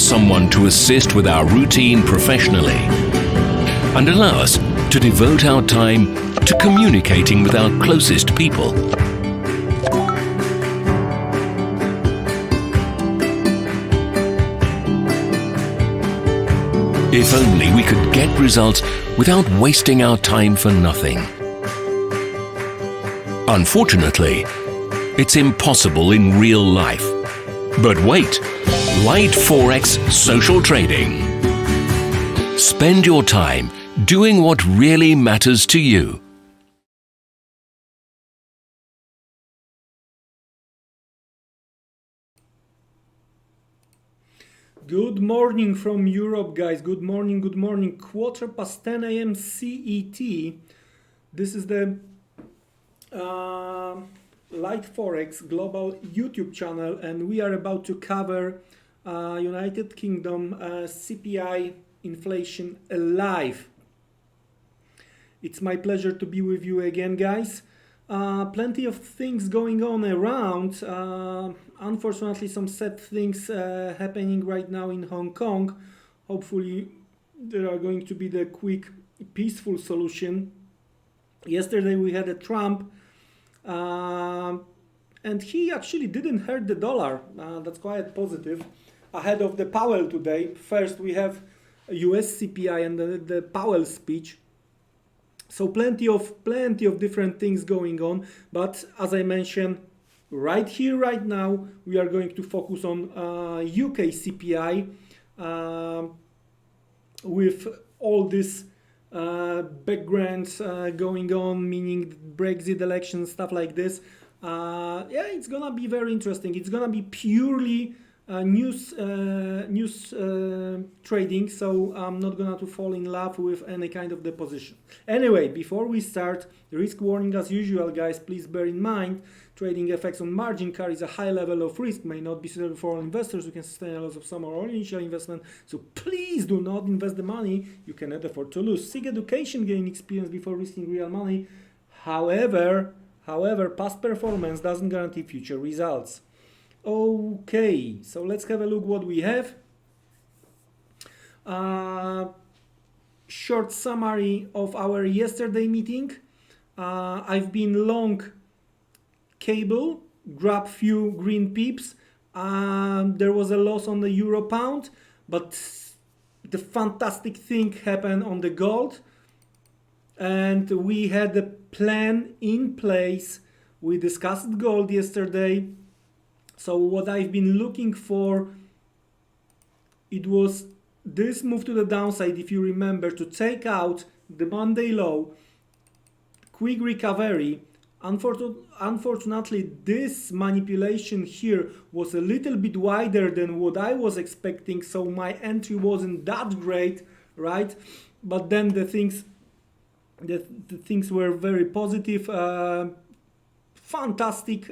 someone to assist with our routine professionally and allow us to devote our time to communicating with our closest people. If only we could get results without wasting our time for nothing. Unfortunately, it's impossible in real life. But wait, Liteforex social trading. Spend your time doing what really matters to you. Good morning from Europe, guys. Good morning, good morning. 10:15 a.m. CET. This is the Liteforex global YouTube channel, and we are about to cover United Kingdom CPI inflation live. It's my pleasure to be with you again, guys. Plenty of things going on around. Unfortunately, some sad things happening right now in Hong Kong. Hopefully, there are going to be the quick, peaceful solution. Yesterday, we had a Trump, and he actually didn't hurt the dollar. That's quite positive. Ahead of the Powell today, first we have US CPI and the Powell speech. So plenty of different things going on, but as I mentioned, right here, right now, we are going to focus on UK CPI with all this background going on, meaning Brexit election, stuff like this. Yeah, it's gonna be very interesting. It's gonna be purely news trading, so I'm not gonna to fall in love with any kind of the position. Anyway, before we start, risk warning as usual, guys. Please bear in mind trading effects on margin carries a high level of risk, may not be suitable for all investors who can sustain a loss of some or all initial investment, so please do not invest the money you cannot afford to lose. Seek education, gain experience before risking real money. However, past performance doesn't guarantee future results. Okay, so let's have a look what we have. Short summary of our yesterday meeting. I've been long cable, grab few green pips. There was a loss on the euro pound, but the fantastic thing happened on the gold, and we had a plan in place. We discussed gold yesterday. So what I've been looking for, it was this move to the downside, if you remember, to take out the Monday low, quick recovery. Unfortunately, this manipulation here was a little bit wider than what I was expecting, so my entry wasn't that great, right? But then the things were very positive. Fantastic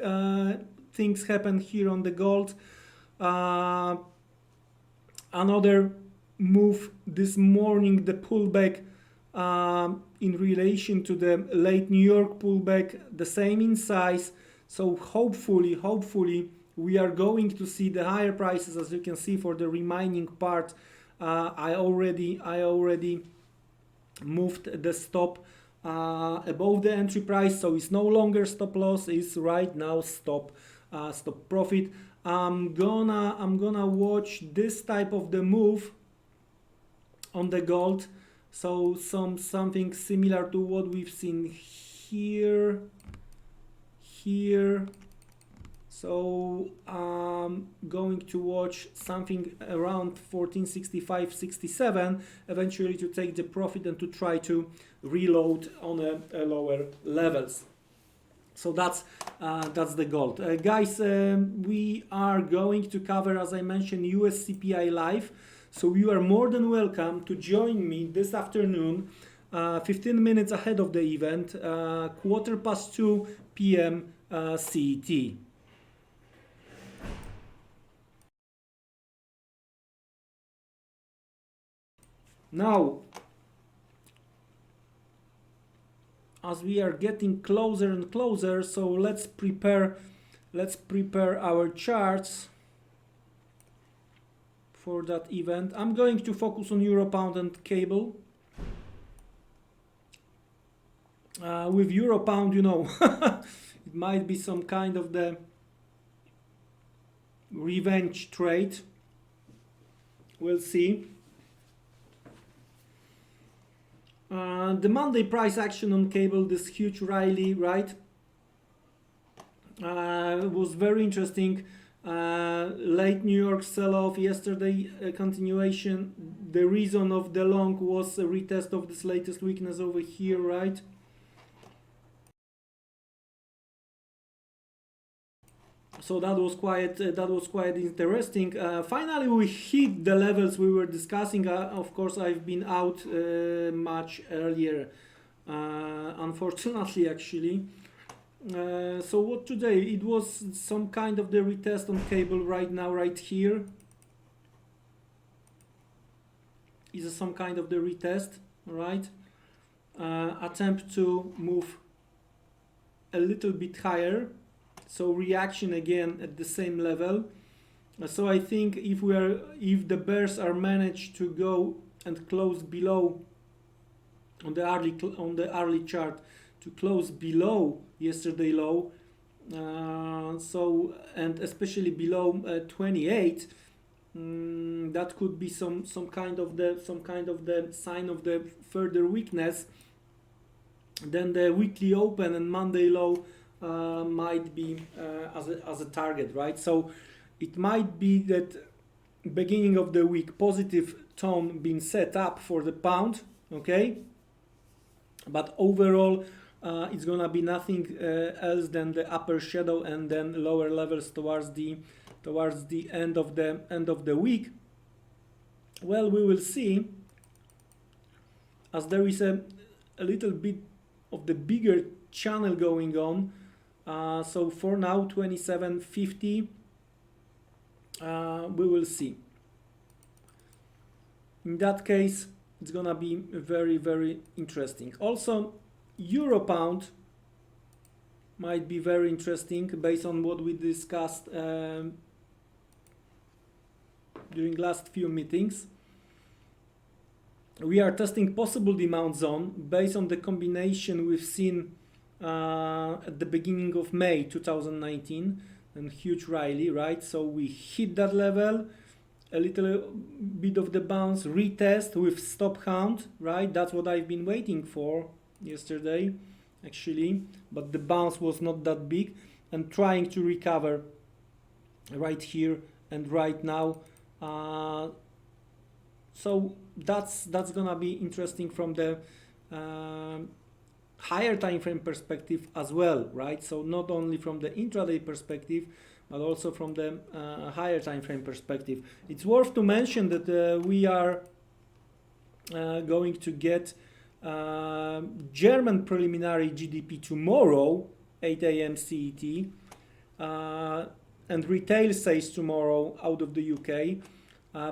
things happen here on the gold. Another move this morning, the pullback in relation to the late New York pullback, the same in size. So hopefully we are going to see the higher prices, as you can see for the remaining part. I already moved the stop above the entry price, so it's no longer stop loss, it's right now stop profit. I'm gonna watch this type of the move on the gold, so something similar to what we've seen here. So I'm going to watch something around 1465-67 eventually to take the profit and to try to reload on a lower levels. So that's the gold. Guys, we are going to cover, as I mentioned, US CPI live. So you are more than welcome to join me this afternoon, 15 minutes ahead of the event, 2:15 p.m. CET. Now, as we are getting closer and closer, so let's prepare our charts for that event. I'm going to focus on Euro Pound and cable. With Euro Pound, you know, it might be some kind of the revenge trade. We'll see. The Monday price action on cable, this huge rally, right? Was very interesting. Late New York sell-off yesterday, continuation. The reason of the long was a retest of this latest weakness over here, right? So that was quite interesting. Finally, we hit the levels we were discussing. Of course, I've been out much earlier, unfortunately, actually. So what today? It was some kind of the retest on cable right now, right here. Is some kind of the retest, right? Attempt to move a little bit higher. So reaction again at the same level. So I think if the bears are managed to go and close below on the early chart, to close below yesterday low, so and especially below 28, that could be some kind of the sign of the further weakness. Then the weekly open and Monday low might be as a target, right? So it might be that beginning of the week positive tone being set up for the pound, okay, but overall it's gonna be nothing else than the upper shadow and then lower levels towards the end of the week. Well, we will see, as there is a little bit of the bigger channel going on. So for now, 27.50, we will see. In that case, it's gonna be very, very interesting. Also, Euro Pound might be very interesting based on what we discussed during last few meetings. We are testing possible demand zone based on the combination we've seen at the beginning of May 2019 and huge rally, right? So we hit that level, a little bit of the bounce, retest with stop count, right? That's what I've been waiting for yesterday, actually, but the bounce was not that big, and trying to recover right here and right now. So that's gonna be interesting from the higher time frame perspective as well, right? So not only from the intraday perspective, but also from the higher time frame perspective. It's worth to mention that we are going to get German preliminary GDP tomorrow, 8 a.m. CET, and retail sales tomorrow out of the UK.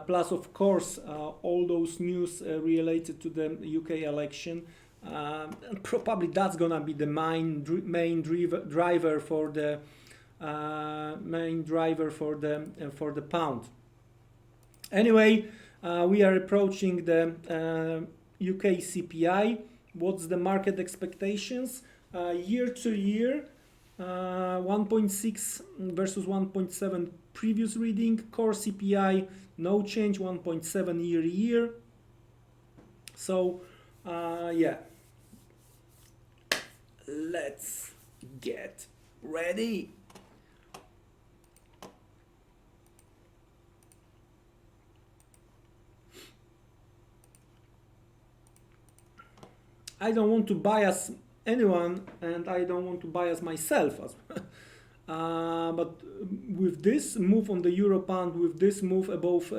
Plus, of course, all those news related to the UK election. And probably that's gonna be the main driver for the pound. Anyway, we are approaching the UK CPI. What's the market expectations? Year to year, 1.6 versus 1.7 previous reading. Core CPI, no change, 1.7 year. So, yeah. Let's get ready. I don't want to bias anyone, and I don't want to bias myself as well. But with this move on the Euro Pound, with this move above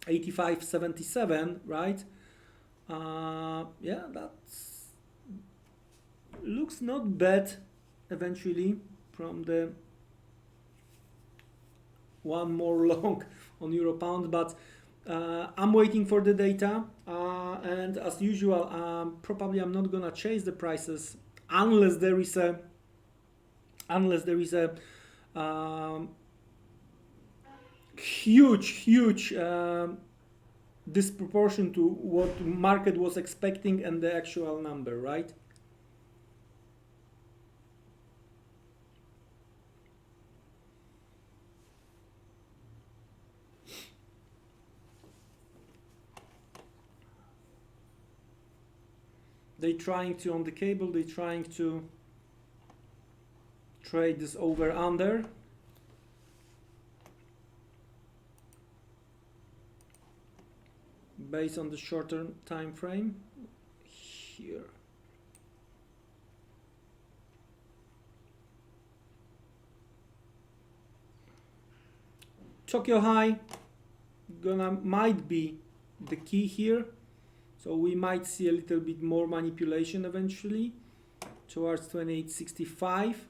85.77, right? Yeah, that's looks not bad eventually from the one more long on Euro Pound, but I'm waiting for the data, and as usual, probably I'm not gonna chase the prices unless there is a huge disproportion to what market was expecting and the actual number, right? They trying to, on the cable, they trying to trade this over under. Based on the shorter time frame here. Tokyo high might be the key here. So we might see a little bit more manipulation eventually towards 2865.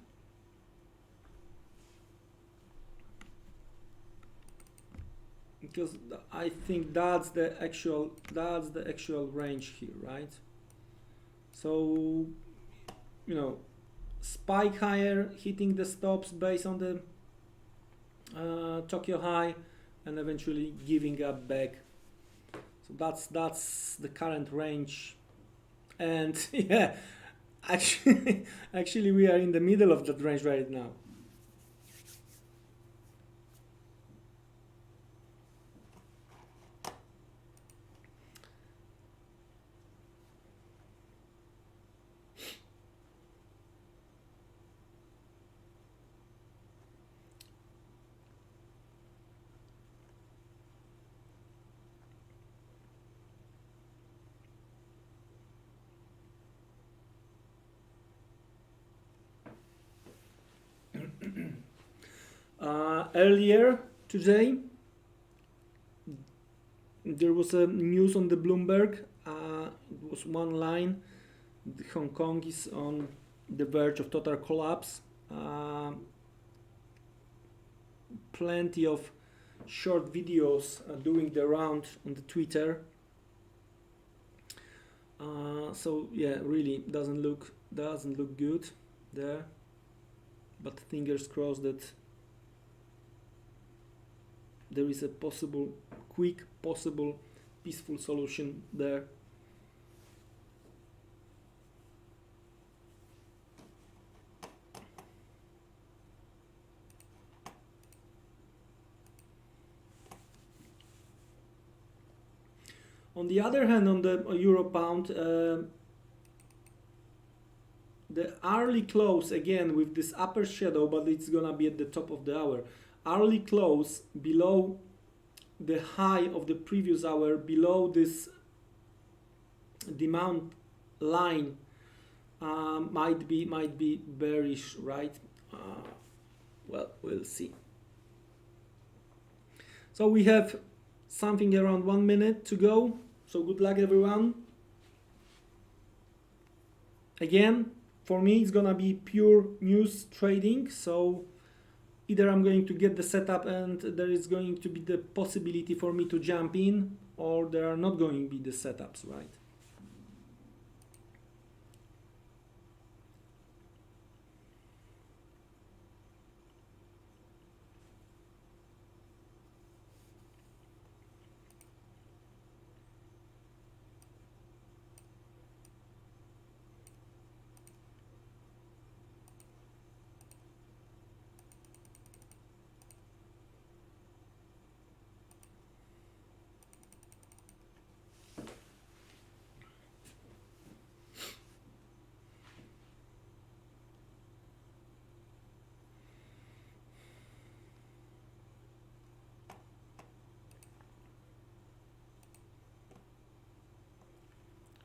Because I think that's the actual range here, right? So, you know, spike higher, hitting the stops based on the Tokyo high, and eventually giving up back. So that's the current range, and yeah, actually we are in the middle of that range right now. Earlier today, there was a news on the Bloomberg. It was one line: Hong Kong is on the verge of total collapse. Plenty of short videos doing the round on the Twitter. So yeah, really doesn't look good there. But fingers crossed that there is a quick possible peaceful solution there. On the other hand, on the euro pound, the early close again with this upper shadow, but it's gonna be at the top of the hour. Early close below the high of the previous hour, below this demand line, might be bearish, right? Well, we'll see. So we have something around 1 minute to go. So good luck, everyone. Again, for me, it's gonna be pure news trading. So either I'm going to get the setup and there is going to be the possibility for me to jump in, or there are not going to be the setups, right?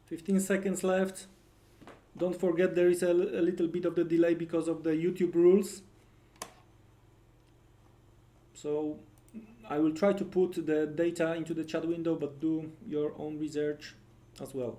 "15 seconds left. Don't forget there is a little bit of the delay because of the YouTube rules. So I will try to put the data into the chat window, but do your own research as well.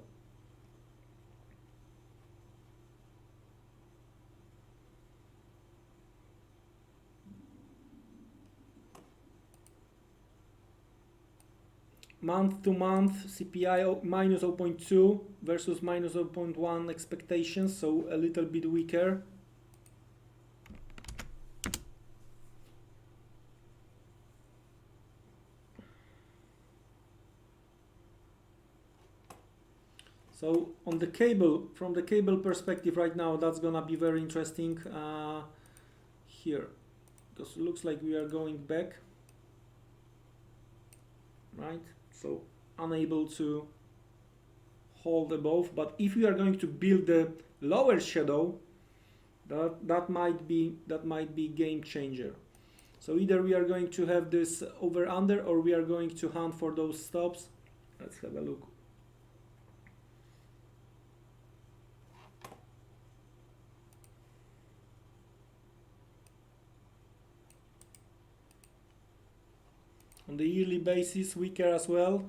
Month to month, CPI minus 0.2 versus minus 0.1 expectations, so a little bit weaker. So on the cable, from the cable perspective right now, that's gonna be very interesting here, because it looks like we are going back, right? So unable to hold above, but if we are going to build the lower shadow, that might be game changer. So either we are going to have this over under, or we are going to hunt for those stops. Let's have a look. On the yearly basis, weaker as well.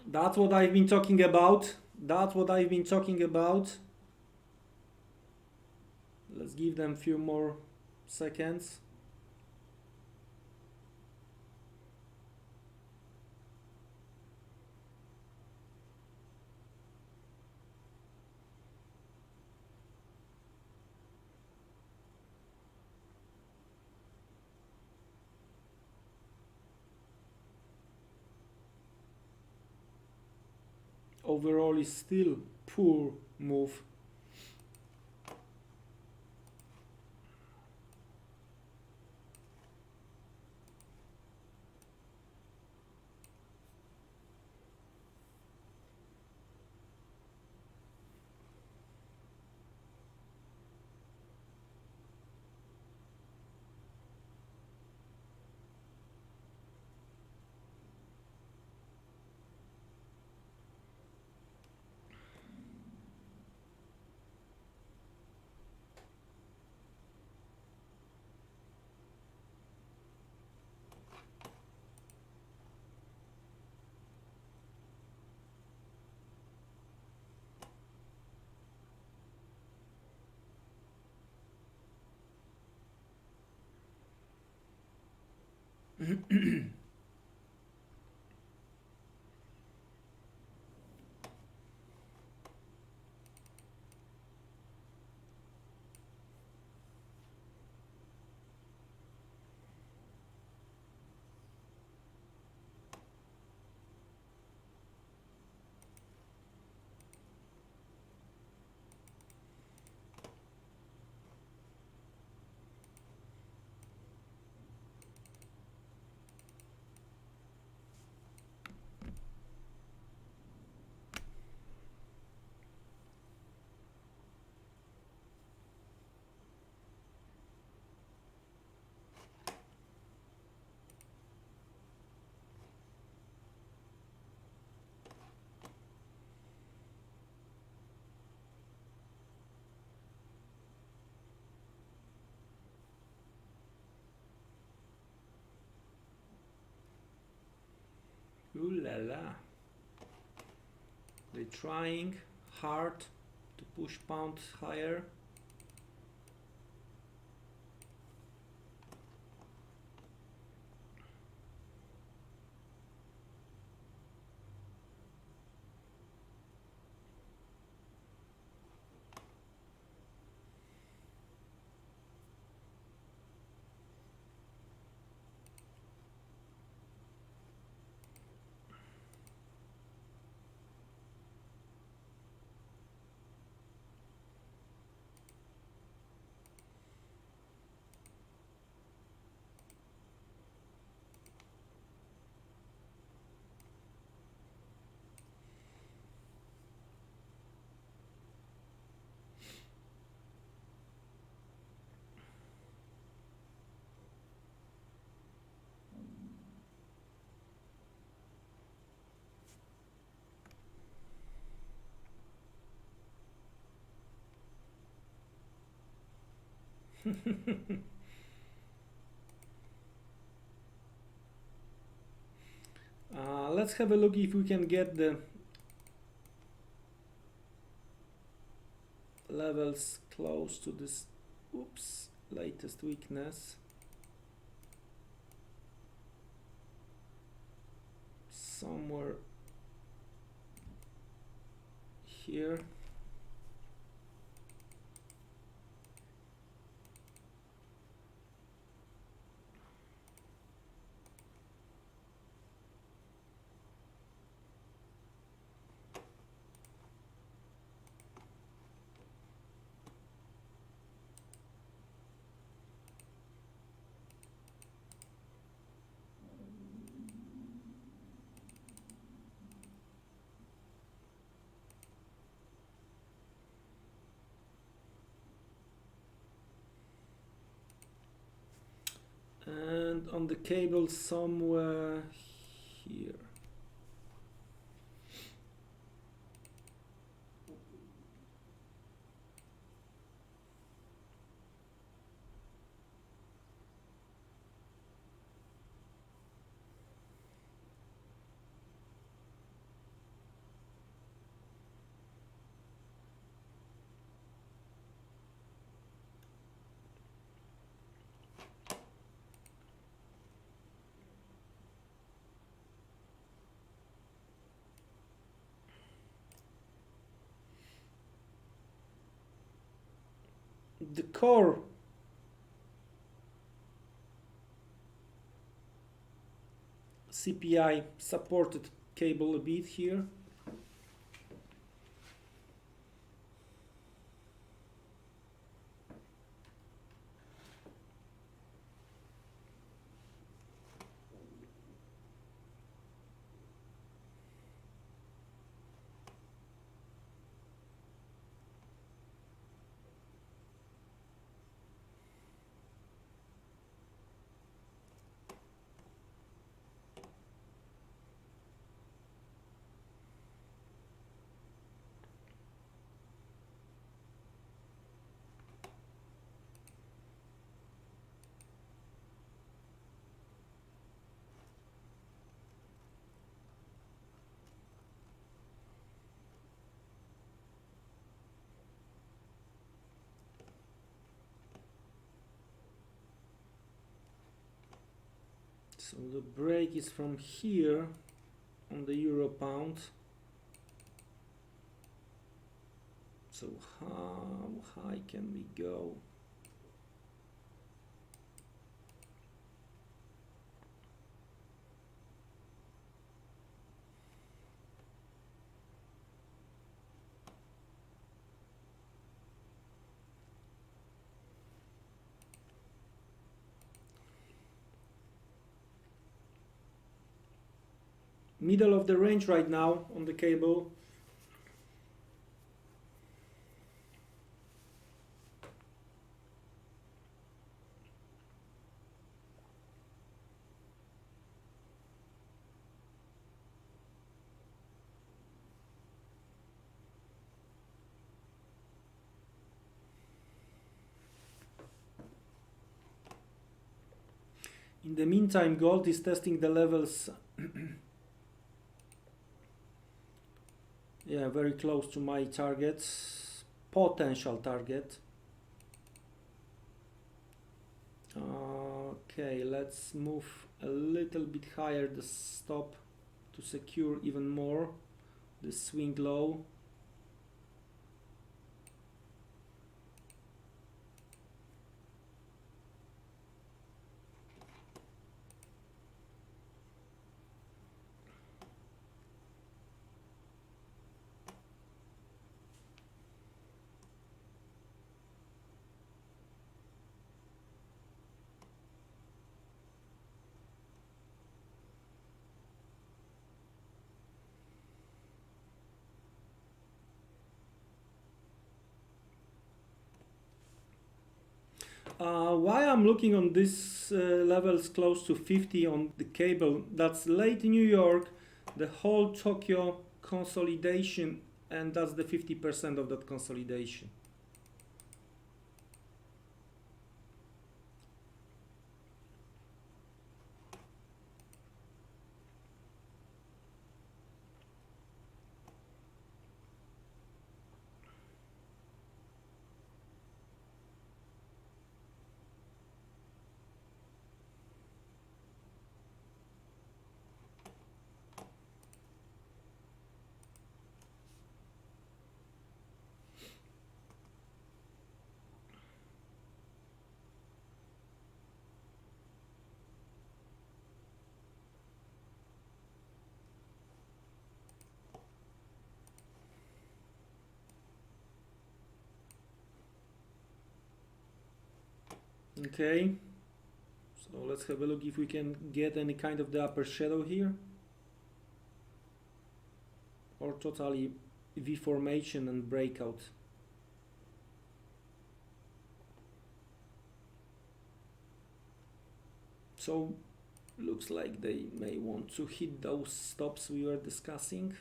That's what I've been talking about. That's what I've been talking about. Let's give them a few more seconds. Overall is still poor move. Ooh la la. They're trying hard to push pound higher. Let's have a look if we can get the levels close to this latest weakness. Somewhere here. And on the cable somewhere here. The core CPI supported cable a bit here. So the break is from here on the euro pound. So how high can we go? Middle of the range right now on the cable. In the meantime, gold is testing the levels yeah, very close to my target, potential target. Okay, let's move a little bit higher the stop to secure even more the swing low. Why I'm looking on these levels close to 50 on the cable, that's late New York, the whole Tokyo consolidation, and that's the 50% of that consolidation. Okay, so let's have a look if we can get any kind of the upper shadow here, or totally V formation and breakout. So looks like they may want to hit those stops we were discussing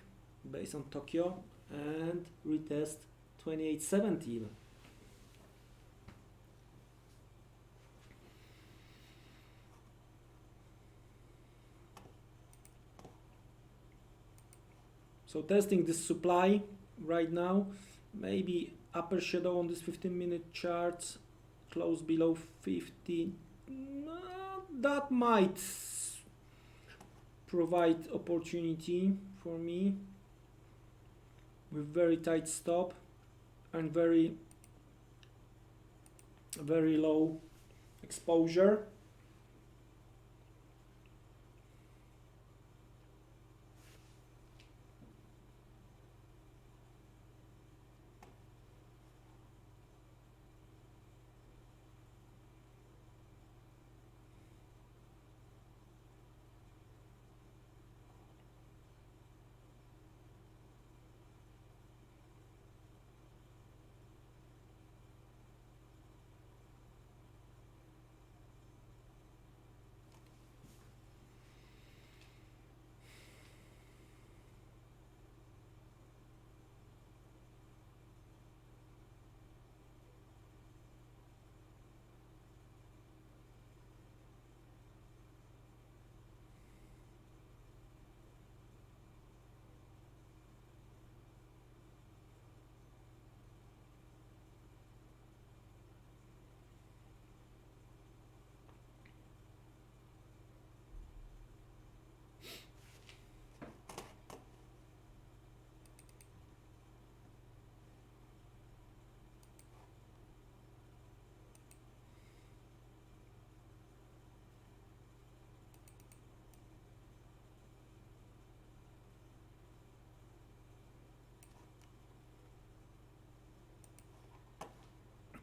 based on Tokyo and retest 2870. So testing this supply right now, maybe upper shadow on this 15-minute chart, close below 50. That might provide opportunity for me with very tight stop and very low exposure.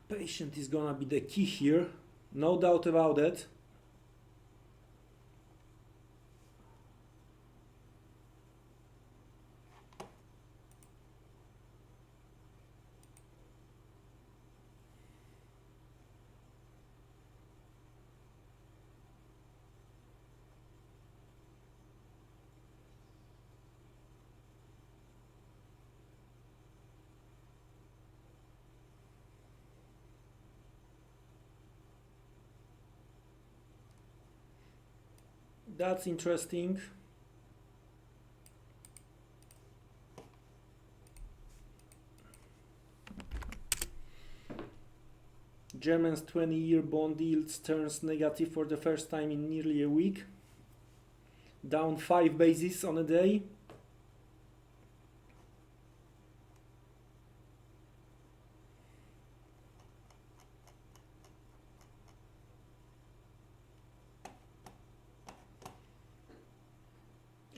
Patient is gonna be the key here, no doubt about it. That's interesting. German's 20-year bond yields turns negative for the first time in nearly a week, down 5 basis on a day.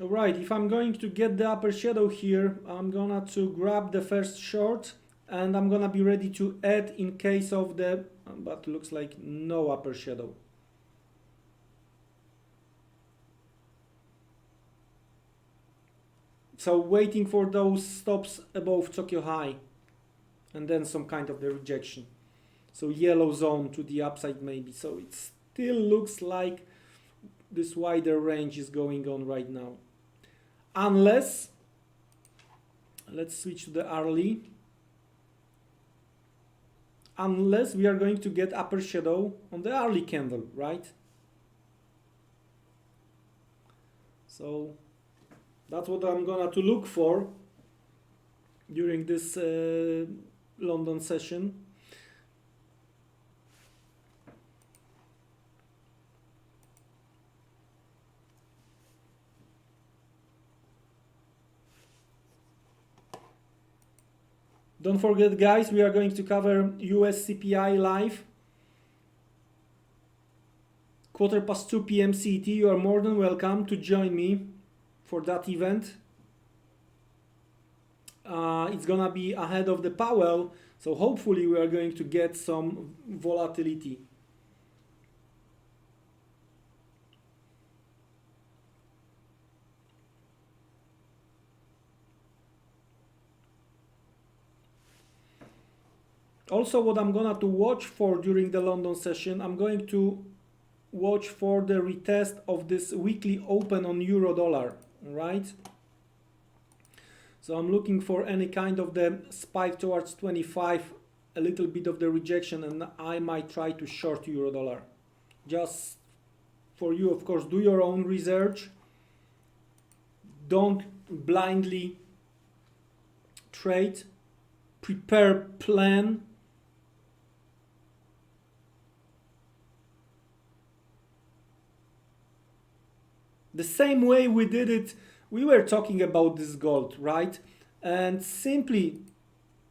Alright, if I'm going to get the upper shadow here, I'm gonna to grab the first short and I'm gonna be ready to add in case of the, but looks like no upper shadow. So waiting for those stops above Tokyo high and then some kind of the rejection. So yellow zone to the upside maybe. So it still looks like this wider range is going on right now. Unless, let's switch to the hourly. Unless we are going to get upper shadow on the hourly candle, right? So that's what I'm gonna to look for during this London session. Don't forget, guys, we are going to cover US CPI live. 2:15 p.m. CET. You are more than welcome to join me for that event. It's gonna be ahead of the Powell, so hopefully we are going to get some volatility. Also, what I'm gonna to watch for during the London session, I'm going to watch for the retest of this weekly open on euro dollar, right? So I'm looking for any kind of the spike towards 25, a little bit of the rejection, and I might try to short euro dollar. Just for you, of course, do your own research. Don't blindly trade. Prepare plan. The same way we did it, we were talking about this gold, right? And simply,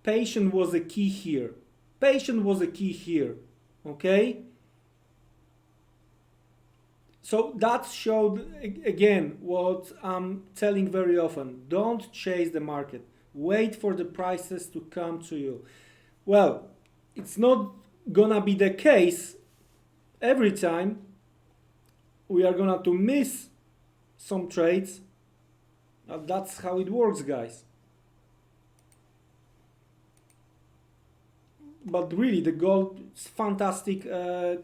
patience was a key here. Patience was a key here, okay? So that showed, again, what I'm telling very often. Don't chase the market. Wait for the prices to come to you. Well, it's not gonna be the case every time. We are gonna to miss some trades. That's how it works, guys. But really, the gold is fantastic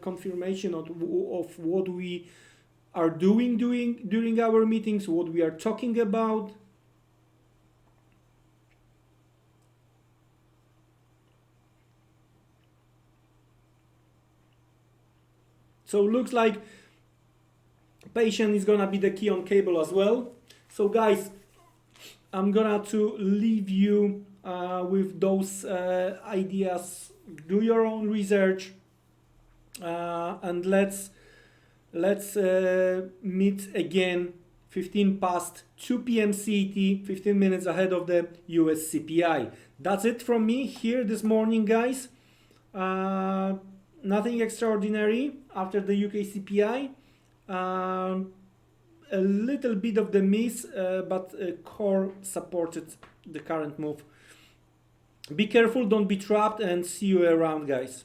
confirmation of what we are doing during our meetings, what we are talking about. So looks like patience is gonna be the key on cable as well. So guys, I'm gonna to leave you with those ideas. Do your own research, and let's meet again 15 past 2 p.m. CET, 15 minutes ahead of the US CPI. That's it from me here this morning, guys. Nothing extraordinary after the UK CPI. A little bit of the miss, but core supported the current move. Be careful, don't be trapped, and see you around, guys.